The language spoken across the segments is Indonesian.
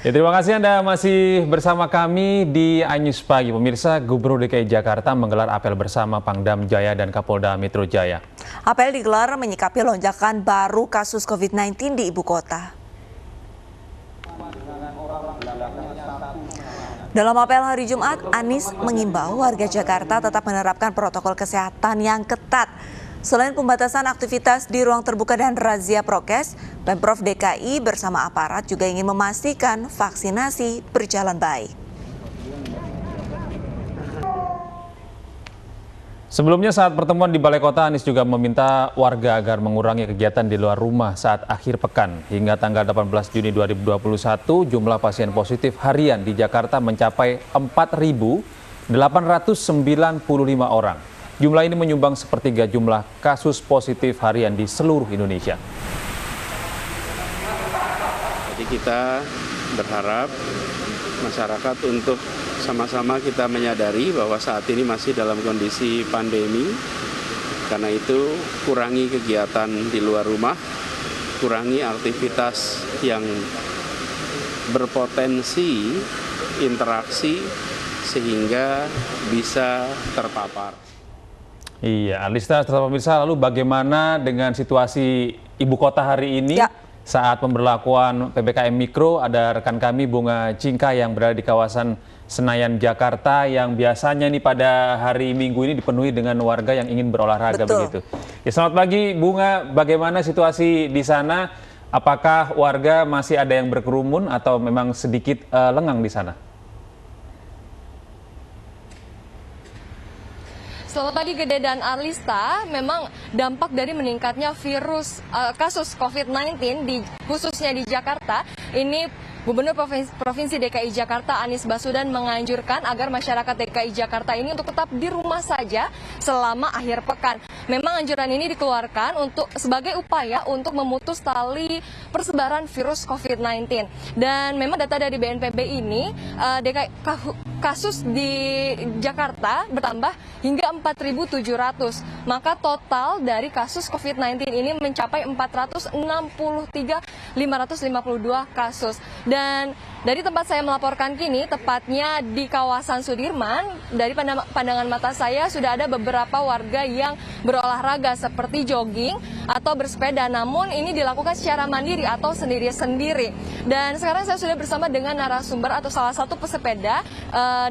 Ya, terima kasih Anda masih bersama kami di iNews Pagi. Pemirsa, Gubernur DKI Jakarta menggelar apel bersama Pangdam Jaya dan Kapolda Metro Jaya. Apel digelar menyikapi lonjakan baru kasus COVID-19 di ibu kota. Dalam apel hari Jumat, Anies mengimbau warga Jakarta tetap menerapkan protokol kesehatan yang ketat. Selain pembatasan aktivitas di ruang terbuka dan razia prokes, Pemprov DKI bersama aparat juga ingin memastikan vaksinasi berjalan baik. Sebelumnya saat pertemuan di Balai Kota, Anies juga meminta warga agar mengurangi kegiatan di luar rumah saat akhir pekan. Hingga tanggal 18 Juni 2021, jumlah pasien positif harian di Jakarta mencapai 4.895 orang. Jumlah ini menyumbang sepertiga jumlah kasus positif harian di seluruh Indonesia. Jadi kita berharap masyarakat untuk sama-sama kita menyadari bahwa saat ini masih dalam kondisi pandemi. Karena itu kurangi kegiatan di luar rumah, kurangi aktivitas yang berpotensi interaksi sehingga bisa terpapar. Iya, Alista, pemirsa, lalu bagaimana dengan situasi ibu kota hari ini? Ya. Saat pemberlakuan PPKM Mikro, ada rekan kami Bunga Cingka yang berada di kawasan Senayan, Jakarta, yang biasanya nih pada hari Minggu ini dipenuhi dengan warga yang ingin berolahraga. Betul. Begitu. Ya, selamat pagi Bunga, bagaimana situasi di sana? Apakah warga masih ada yang berkerumun atau memang sedikit lengang di sana? Selamat pagi Gede dan Arlista, memang dampak dari meningkatnya kasus COVID-19 khususnya di Jakarta, ini Gubernur Provinsi DKI Jakarta Anies Baswedan menganjurkan agar masyarakat DKI Jakarta ini untuk tetap di rumah saja selama akhir pekan. Memang anjuran ini dikeluarkan sebagai upaya untuk memutus tali persebaran virus COVID-19. Dan memang data dari BNPB ini, kasus di Jakarta bertambah hingga 4.700. Maka total dari kasus COVID-19 ini mencapai 463.552 kasus. Dan dari tempat saya melaporkan kini, tepatnya di kawasan Sudirman, dari pandangan mata saya sudah ada beberapa warga yang berolahraga seperti jogging atau bersepeda. Namun ini dilakukan secara mandiri atau sendiri-sendiri. Dan sekarang saya sudah bersama dengan narasumber atau salah satu pesepeda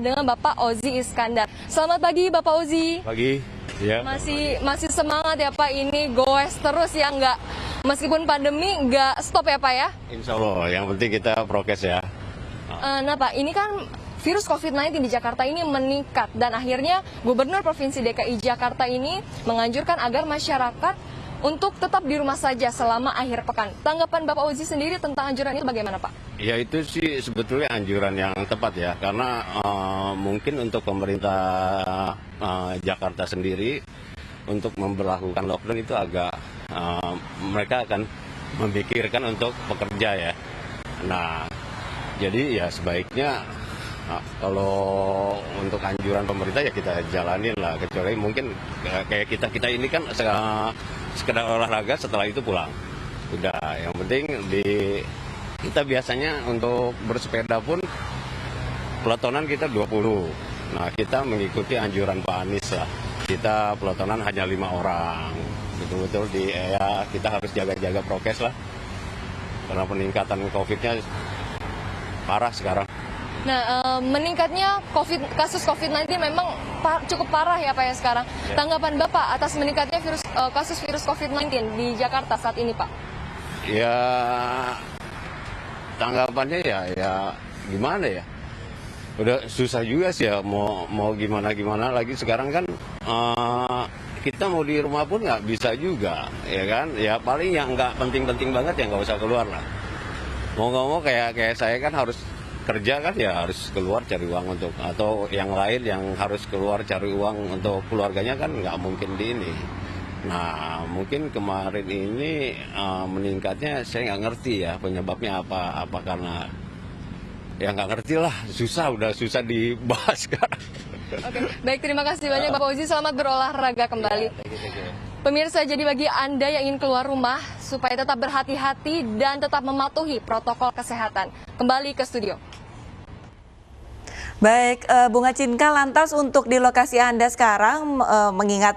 dengan Bapak Ozi Iskandar. Selamat pagi Bapak Ozi. Pagi. Ya. Masih semangat ya Pak, ini goes terus ya, meskipun pandemi nggak stop ya Pak ya? Insya Allah, yang penting kita prokes ya. Nah Pak, ini kan virus COVID-19 di Jakarta ini meningkat dan akhirnya Gubernur Provinsi DKI Jakarta ini menganjurkan agar masyarakat untuk tetap di rumah saja selama akhir pekan. Tanggapan Bapak Ozi sendiri tentang anjuran itu bagaimana Pak? Ya itu sih sebetulnya anjuran yang tepat ya, karena mungkin untuk pemerintah Jakarta sendiri untuk memberlakukan lockdown itu agak mereka akan memikirkan untuk pekerja ya. Nah, jadi ya sebaiknya kalau untuk anjuran pemerintah ya kita jalanin lah, kecuali mungkin kayak kita ini kan sekedar olahraga setelah itu pulang. Udah, yang penting kita biasanya untuk bersepeda pun pelotonan kita 20. Nah, kita mengikuti anjuran Pak Anies lah. Kita pelotonan hanya 5 orang. Betul-betul kita harus jaga-jaga prokes lah. Karena peningkatan COVID-nya parah sekarang. Nah, meningkatnya kasus COVID-19 memang cukup parah ya Pak ya sekarang. Ya. Tanggapan Bapak atas meningkatnya kasus virus COVID-19 di Jakarta saat ini Pak? Ya, tanggapannya ya gimana ya? Udah susah juga sih ya, mau gimana lagi sekarang kan kita mau di rumah pun nggak bisa juga, ya kan? Ya paling yang nggak penting-penting banget ya nggak usah keluar lah. Mau nggak mau kayak saya kan harus kerja kan ya harus keluar cari uang untuk, atau yang lain yang harus keluar cari uang untuk keluarganya kan nggak mungkin di ini. Nah mungkin kemarin ini meningkatnya saya nggak ngerti ya penyebabnya apa karena ya nggak ngerti lah, udah susah dibahas sekarang. Oke, baik, terima kasih banyak Bapak Ozi, selamat berolahraga kembali. Ya, thank you. Pemirsa, jadi bagi Anda yang ingin keluar rumah supaya tetap berhati-hati dan tetap mematuhi protokol kesehatan. Kembali ke studio. Baik, Bunga Cinka, lantas untuk di lokasi Anda sekarang, mengingat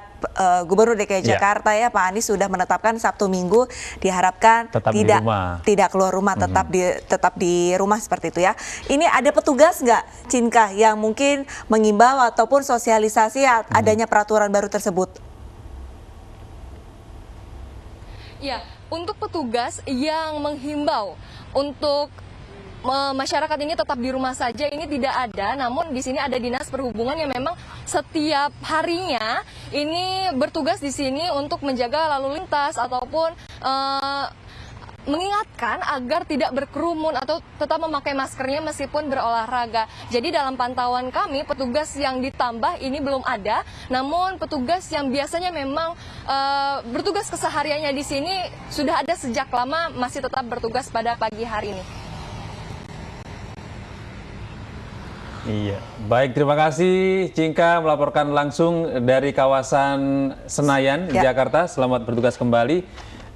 Gubernur DKI Jakarta ya Pak Anies sudah menetapkan Sabtu Minggu diharapkan Tetap di rumah. tidak keluar rumah, tetap di rumah seperti itu ya. Ini ada petugas nggak, Cinka, yang mungkin mengimbau ataupun sosialisasi adanya peraturan baru tersebut? Ya, untuk petugas yang menghimbau untuk masyarakat ini tetap di rumah saja ini tidak ada, namun di sini ada Dinas Perhubungan yang memang setiap harinya ini bertugas di sini untuk menjaga lalu lintas ataupun mengingatkan agar tidak berkerumun atau tetap memakai maskernya meskipun berolahraga. Jadi dalam pantauan kami, petugas yang ditambah ini belum ada, namun petugas yang biasanya memang bertugas kesehariannya di sini sudah ada sejak lama, masih tetap bertugas pada pagi hari ini. Iya, baik, terima kasih Cinka melaporkan langsung dari kawasan Senayan, Jakarta. Selamat bertugas kembali.